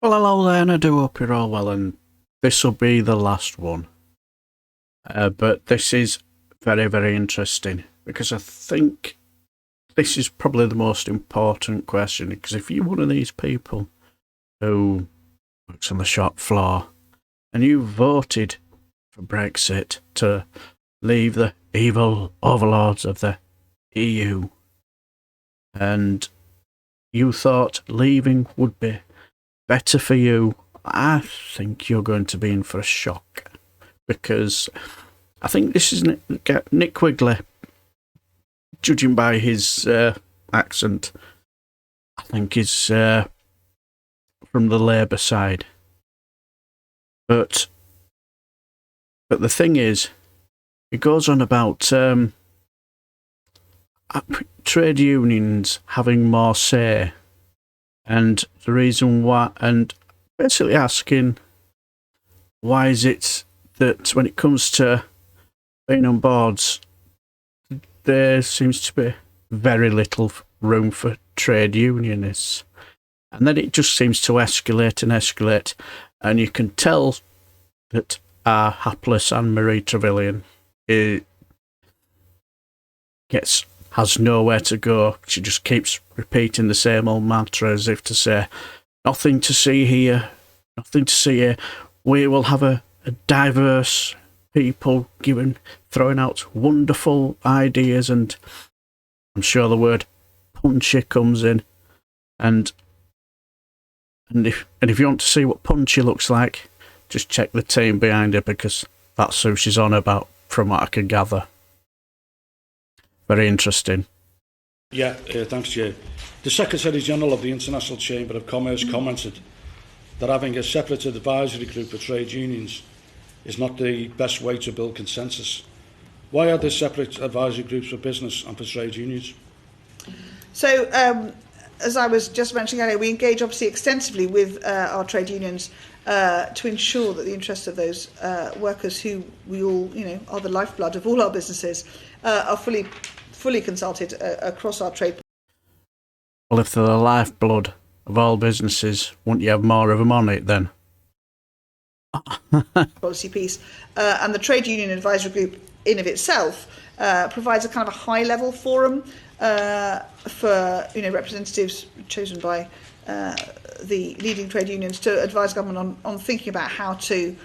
Well, hello there, and I do hope you're all well, and this will be the last one. But this is very, very interesting, because I think this is probably the most important question, because if you're one of these people who works on the shop floor, and you voted for Brexit to leave the evil overlords of the EU, and you thought leaving would be better for you, I think you're going to be in for a shock, because I think this is Nick Quigley, judging by his accent, I think is from the Labour side. But the thing is, it goes on about trade unions having more say, and the reason why, and basically asking why is it that when it comes to being on boards, there seems to be very little room for trade unionists. And then it just seems to escalate and escalate, and you can tell that our hapless Anne-Marie Trevelyan has nowhere to go. She just keeps repeating the same old mantra as if to say, nothing to see here, nothing to see here. We will have a diverse people throwing out wonderful ideas, and I'm sure the word punchy comes in. And if you want to see what punchy looks like, just check the team behind her, because that's who she's on about, from what I can gather. Very interesting. Yeah, thanks, Jay. The Secretary-General of the International Chamber of Commerce commented that having a separate advisory group for trade unions is not the best way to build consensus. Why are there separate advisory groups for business and for trade unions? So, as I was just mentioning earlier, we engage obviously extensively with our trade unions to ensure that the interests of those workers, who we all, are the lifeblood of all our businesses, are fully consulted across our trade. Well, if they're the lifeblood of all businesses, wouldn't you have more of them on it then? Policy piece, and the Trade Union Advisory Group in of itself provides a kind of a high-level forum for representatives chosen by the leading trade unions to advise government on thinking about how to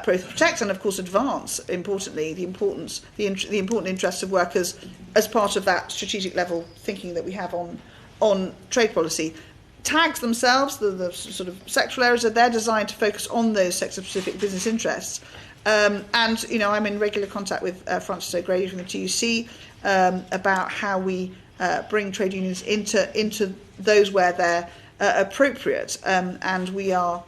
both protect and, of course, advance, importantly, the important interests of workers as part of that strategic level thinking that we have on trade policy. Tags themselves, the sort of sectoral areas, are there designed to focus on those sector-specific business interests. And, I'm in regular contact with Francis O'Grady from the TUC about how we bring trade unions into those where they're appropriate. And we are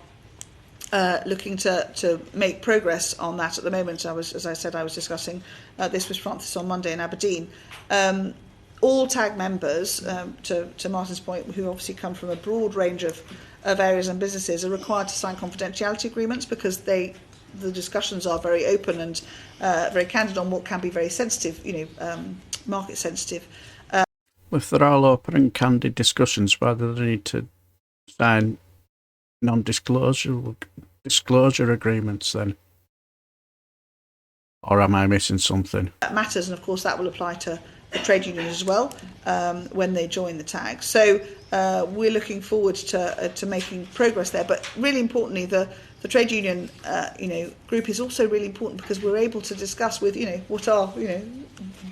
looking to make progress on that at the moment. As I said, I was discussing this with Francis on Monday in Aberdeen. All TAG members, to Martin's point, who obviously come from a broad range of areas and businesses, are required to sign confidentiality agreements, because the discussions are very open and very candid on what can be very sensitive, market sensitive. If they're all open and candid discussions, why do they need to sign non-disclosure agreements then? Or am I missing something? That matters, and of course that will apply to the trade unions as well when they join the tag. So we're looking forward to making progress there. But really importantly, the trade union group is also really important, because we're able to discuss with what are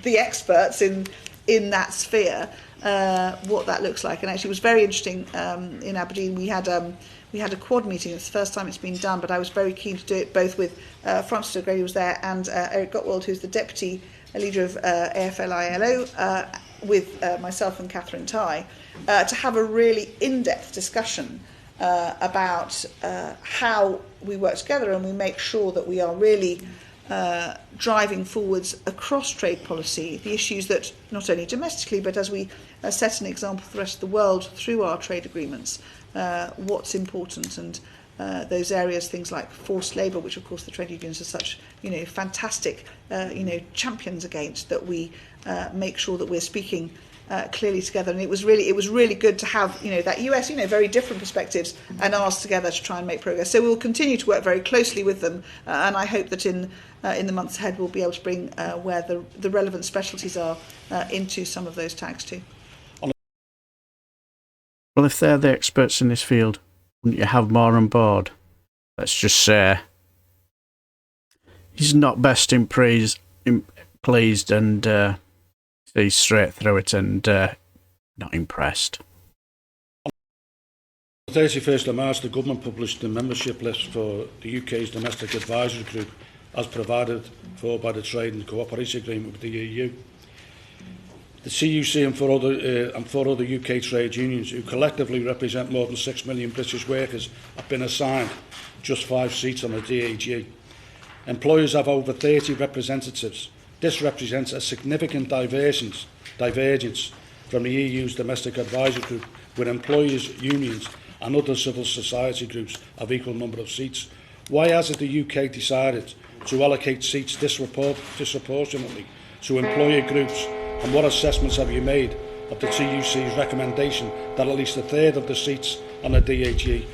the experts in that sphere what that looks like. And actually, it was very interesting in Aberdeen. We had a quad meeting. It's the first time it's been done, but I was very keen to do it both with Francis O'Grady was there, and Eric Gottwald, who's the deputy leader of AFL-ILO, with myself and Catherine Tighe, to have a really in-depth discussion about how we work together and we make sure that we are really driving forwards across trade policy the issues that not only domestically, but as we set an example for the rest of the world through our trade agreements, what's important, and those areas, things like forced labour, which of course the trade unions are such fantastic champions against, that we make sure that we're speaking clearly together. And it was really good to have that US very different perspectives and ours together to try and make progress. So we'll continue to work very closely with them, and I hope that in the months ahead we'll be able to bring where the relevant specialties are into some of those tags too. Well, if they're the experts in this field, wouldn't you have more on board? Let's just say he's not best pleased and sees straight through it and not impressed. On the 31st of March, the government published the membership list for the UK's domestic advisory group as provided for by the Trade and Cooperation Agreement with the EU. The CUC and four other UK trade unions, who collectively represent more than 6 million British workers, have been assigned just 5 seats on the DAG. Employers have over 30 representatives. This represents a significant divergence from the EU's domestic advisory group, where employers, unions and other civil society groups have equal number of seats. Why hasn't the UK decided to allocate seats disproportionately to employer groups, and what assessments have you made of the TUC's recommendation that at least a third of the seats on the DAG?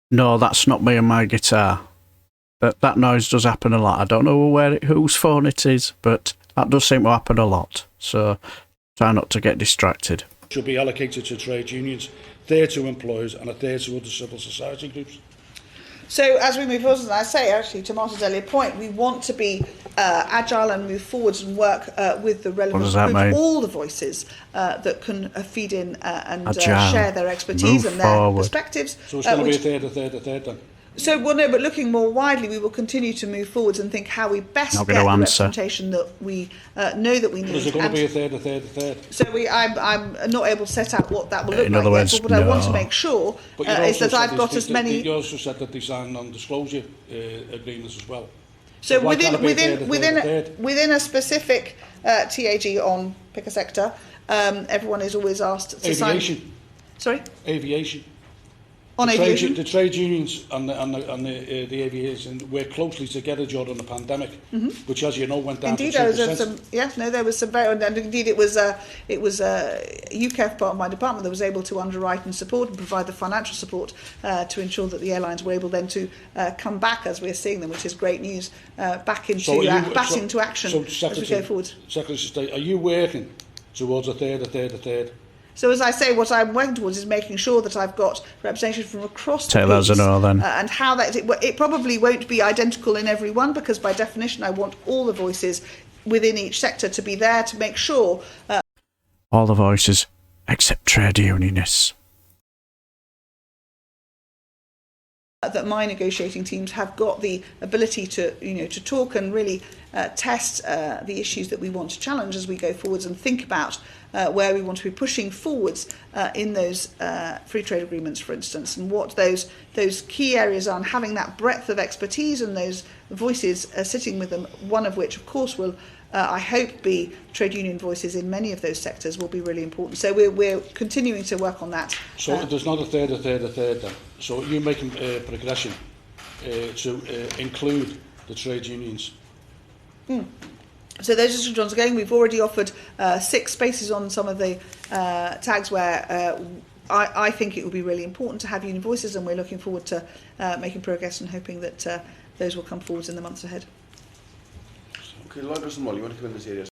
No, that's not me and my guitar. That noise does happen a lot. I don't know whose phone it is, but that does seem to happen a lot. So try not to get distracted. Should be allocated to trade unions, a third to employers and a third to other civil society groups. So as we move forward, and I say actually to Martin's earlier point, we want to be agile and move forwards and work with the relevant groups, all the voices that can feed in and share their expertise and their perspectives. So it's going to be a third then? So, well, no, but looking more widely, we will continue to move forwards and think how we best get the representation that we know that we need. Is it going to be a third? So I'm not able to set out what that will look like yet, but what I want to make sure is that I've got as many... You also said that they signed non-disclosure agreements as well. So within a specific TAG on pick a sector, everyone is always asked to sign... Aviation. Sorry? Aviation. On aviation? The trade unions and the aviation work closely together during the pandemic, which, as you know, went down indeed, to 2%. There was some very, and indeed it was UKEF, part of my department, that was able to underwrite and support and provide the financial support to ensure that the airlines were able then to come back, as we're seeing them, which is great news, back into action as we go forward. Secretary of State, are you working towards a third? So, as I say, what I'm working towards is making sure that I've got representation from across the piece, and how that it probably won't be identical in every one, because by definition I want all the voices within each sector to be there to make sure all the voices except trade unionists. That my negotiating teams have got the ability to to talk and really test the issues that we want to challenge as we go forwards, and think about where we want to be pushing forwards in those free trade agreements, for instance, and what those key areas are, and having that breadth of expertise and those voices sitting with them, one of which of course will I hope be trade union voices in many of those sectors, will be really important. So we're continuing to work on that. So there's not a third then. So you're making progression to include the trade unions. So those discussions are going. We've already offered 6 spaces on some of the tags where I think it would be really important to have union voices, and we're looking forward to making progress and hoping that those will come forward in the months ahead. Okay, Lodgers and Molly, you want to come in this area?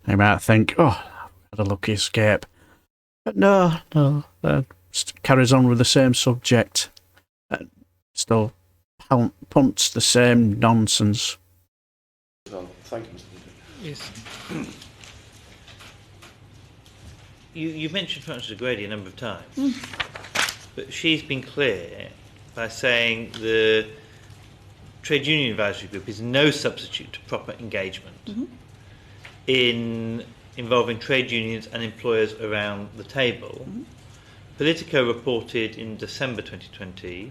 They might think, oh, I've had a lucky escape. But no, carries on with the same subject. Still punts the same nonsense. Thank you, Mr. Leader. Yes. You've mentioned Frances O'Grady a number of times, but she's been clear by saying the Trade Union Advisory Group is no substitute to proper engagement in involving trade unions and employers around the table. Politico reported in December 2020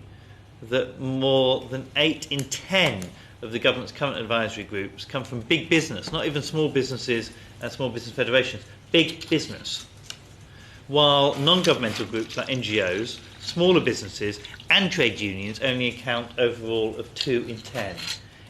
that more than 8 in 10 of the government's current advisory groups come from big business, not even small businesses and small business federations, big business. While non-governmental groups like NGOs, smaller businesses and trade unions only account overall of 2 in 10.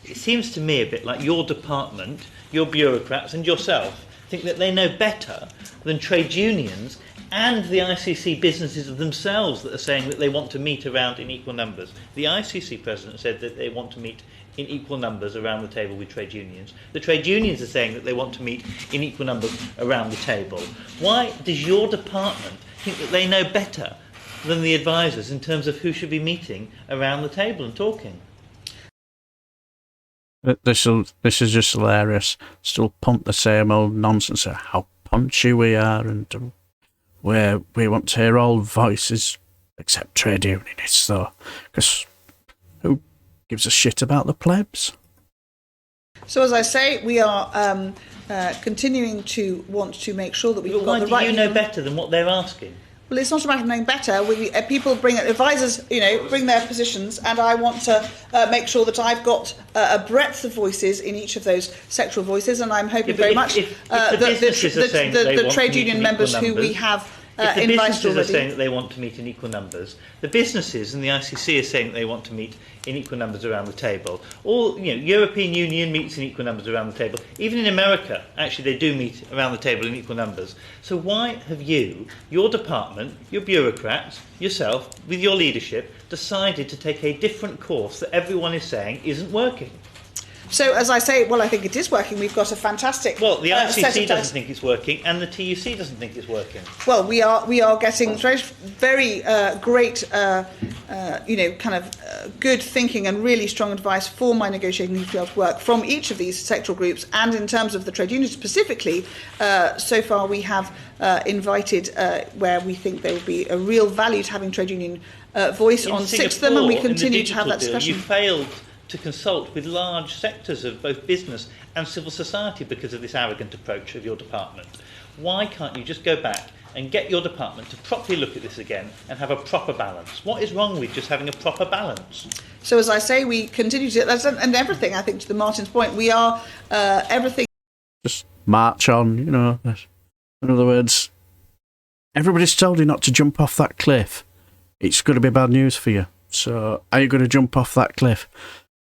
It seems to me a bit like your department, your bureaucrats and yourself think that they know better than trade unions and the ICC businesses themselves that are saying that they want to meet around in equal numbers. The ICC president said that they want to meet in equal numbers around the table with trade unions. The trade unions are saying that they want to meet in equal numbers around the table. Why does your department think that they know better than the advisors in terms of who should be meeting around the table and talking? This is just hilarious. Still pump the same old nonsense of how punchy we are and where we want to hear all voices except trade unionists, though. Because who gives a shit about the plebs? So as I say, we are continuing to want to make sure that we've But got the right... why do you know better than what they're asking? Well, it's not a matter of knowing better. People bring advisors, bring their positions, and I want to make sure that I've got a breadth of voices in each of those sectoral voices, and I'm hoping very much that the trade union members who we have if the invited businesses already. are saying that they want to meet in equal numbers, the businesses and the ICC are saying that they want to meet in equal numbers around the table. All European Union meets in equal numbers around the table. Even in America, actually, they do meet around the table in equal numbers. So why have you, your department, your bureaucrats, yourself, with your leadership, decided to take a different course that everyone is saying isn't working? So, as I say, well, I think it is working. We've got a fantastic Well, the set ICC of doesn't think it's working, and the TUC doesn't think it's working. Well, we are getting very great, good thinking and really strong advice for my negotiating to be able to work from each of these sectoral groups. And in terms of the trade unions specifically, so far we have invited where we think there will be a real value to having trade union voice on six of them, and we continue to have that discussion. You failed to consult with large sectors of both business and civil society because of this arrogant approach of your department. Why can't you just go back and get your department to properly look at this again and have a proper balance? What is wrong with just having a proper balance? So as I say, we continue to, and everything, I think, to the Martin's point, we are everything. Just march on, In other words, everybody's told you not to jump off that cliff. It's going to be bad news for you. So are you going to jump off that cliff?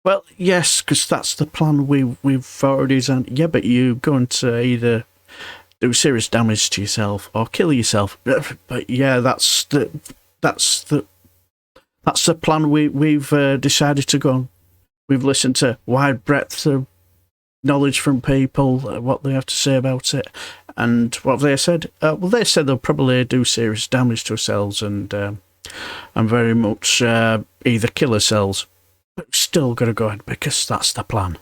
Well, yes, because that's the plan we've already done. Yeah, but you're going to either do serious damage to yourself or kill yourself. But yeah, that's the plan we've decided to go on. We've listened to wide breadth of knowledge from people, what they have to say about it, and what have they said? Well, they said they'll probably do serious damage to ourselves and very much either kill ourselves. But still got to go ahead because that's the plan.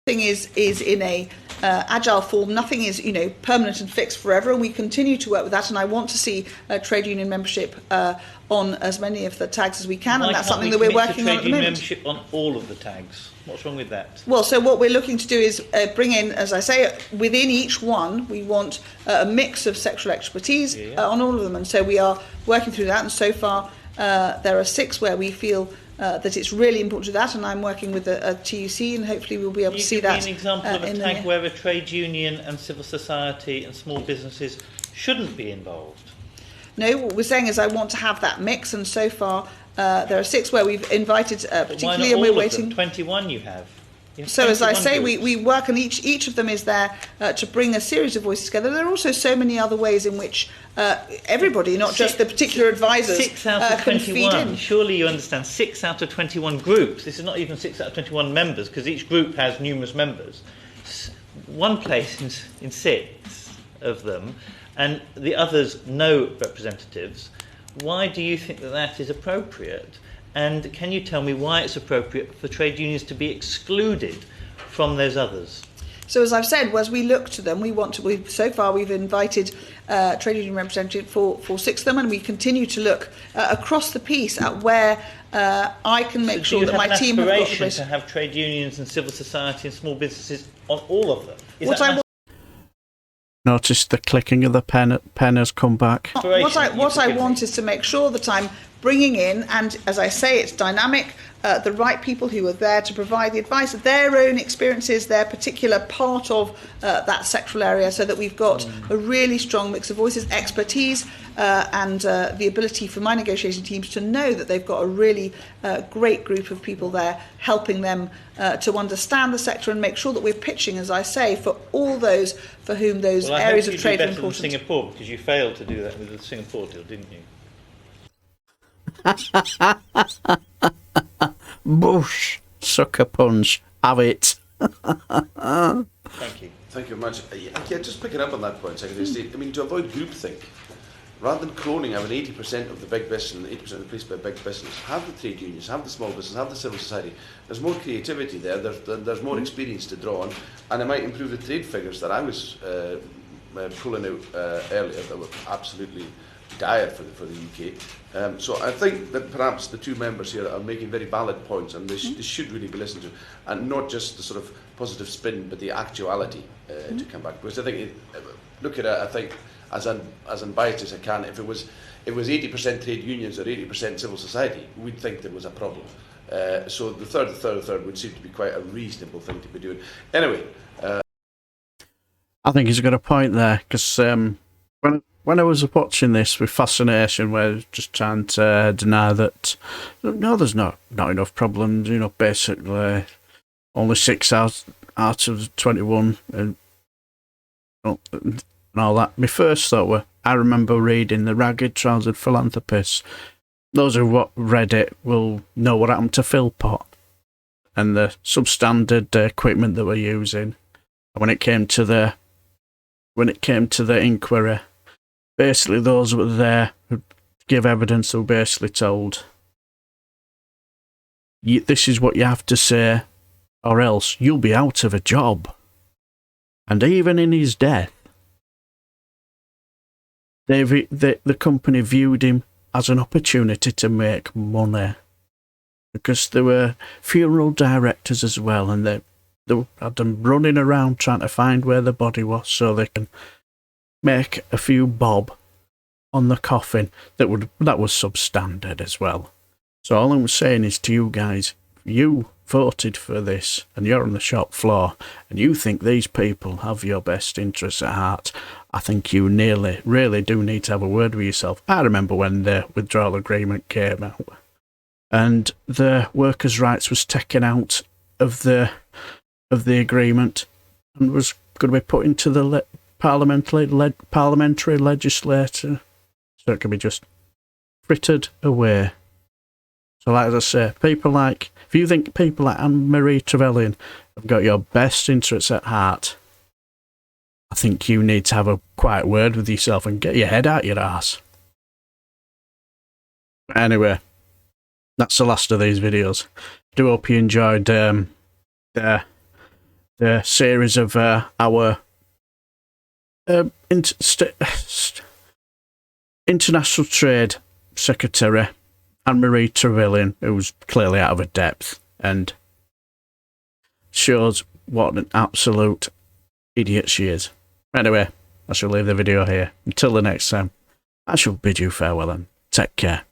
Nothing is in a agile form. Nothing is permanent and fixed forever, and we continue to work with that. And I want to see trade union membership on as many of the tags as we can, and that's something that we're working on at the moment. Membership on all of the tags. What's wrong with that? Well, so what we're looking to do is bring in, as I say, within each one, we want a mix of sectoral expertise on all of them, and so we are working through that. And so far, there are 6 where we feel that it's really important to that, and I'm working with a TUC, and hopefully we'll be able to see that. Can you give me an example of a tag where a trade union and civil society and small businesses shouldn't be involved? No, what we're saying is I want to have that mix, and so far there are 6 where we've invited particularly, and we're waiting. 21 you have. So as I say, we work, and each of them is there to bring a series of voices together. There are also so many other ways in which everybody, not just the particular advisors, 6 out of can 21. feed in. Surely you understand, 6 out of 21 groups. This is not even 6 out of 21 members, because each group has numerous members. One place in 6 of them, and the others no representatives. Why do you think that is appropriate? And can you tell me why it's appropriate for trade unions to be excluded from those others? So as I've said, as we look to them, so far we've invited trade union representatives for 6 of them, and we continue to look across the piece at where I can make sure that my team have got the place. Do you have an aspiration to have trade unions and civil society and small businesses on all of them? Notice the clicking of the pen has come back. What I want is to make sure that I'm bringing in, and as I say, it's dynamic, the right people who are there to provide the advice, their own experiences, their particular part of that sectoral area, so that we've got a really strong mix of voices, expertise, and the ability for my negotiation teams to know that they've got a really great group of people there helping them to understand the sector and make sure that we're pitching, as I say, for all those for whom those areas of trade are important. Singapore, because you failed to do that with the Singapore deal, didn't you? Bush, sucker punch, have it. Thank you. Thank you very much. Yeah, just picking up on that point, Secretary of State, I mean, to avoid groupthink, rather than cloning, having 80% of the big business and 80% of the police by big business, have the trade unions, have the small business, have the civil society. There's more creativity there, there's more experience to draw on, and it might improve the trade figures that I was pulling out earlier that were absolutely dire for the UK. So I think that perhaps the two members here are making very valid points, and they should really be listened to, and not just the sort of positive spin, but the actuality to come back. Because I think, look at it, I think, as unbiased as I can, if it was 80% trade unions or 80% civil society, we'd think there was a problem. So the third would seem to be quite a reasonable thing to be doing. Anyway. I think he's got a point there, because when I was watching this with fascination, we're just trying to deny that, no, there's not enough problems, you know, basically only 6 out of 21 and all that. My first thought were, I remember reading The Ragged Trousered Philanthropist. Those who read it will know what happened to Philpott and the substandard equipment that we're using. And when it came to the inquiry, basically those who were there who give evidence were basically told, this is what you have to say, or else you'll be out of a job. And even in his death, the company viewed him as an opportunity to make money, because there were funeral directors as well, and they had them running around trying to find where the body was so they can make a few bob on the coffin that was substandard as well. So all I'm saying is to you guys, you voted for this and you're on the shop floor and you think these people have your best interests at heart, I think you really do need to have a word with yourself. I remember when the withdrawal agreement came out and the workers' rights was taken out of the agreement and was going to be put into the parliamentary legislature, so it can be just frittered away. So like I say, if you think people like Anne-Marie Trevelyan have got your best interests at heart, I think you need to have a quiet word with yourself and get your head out your arse. But anyway, that's the last of these videos. I do hope you enjoyed the series of our International Trade Secretary Anne-Marie Trevelyan, who was clearly out of her depth and shows what an absolute idiot she is. Anyway, I shall leave the video here. Until the next time, I shall bid you farewell and take care.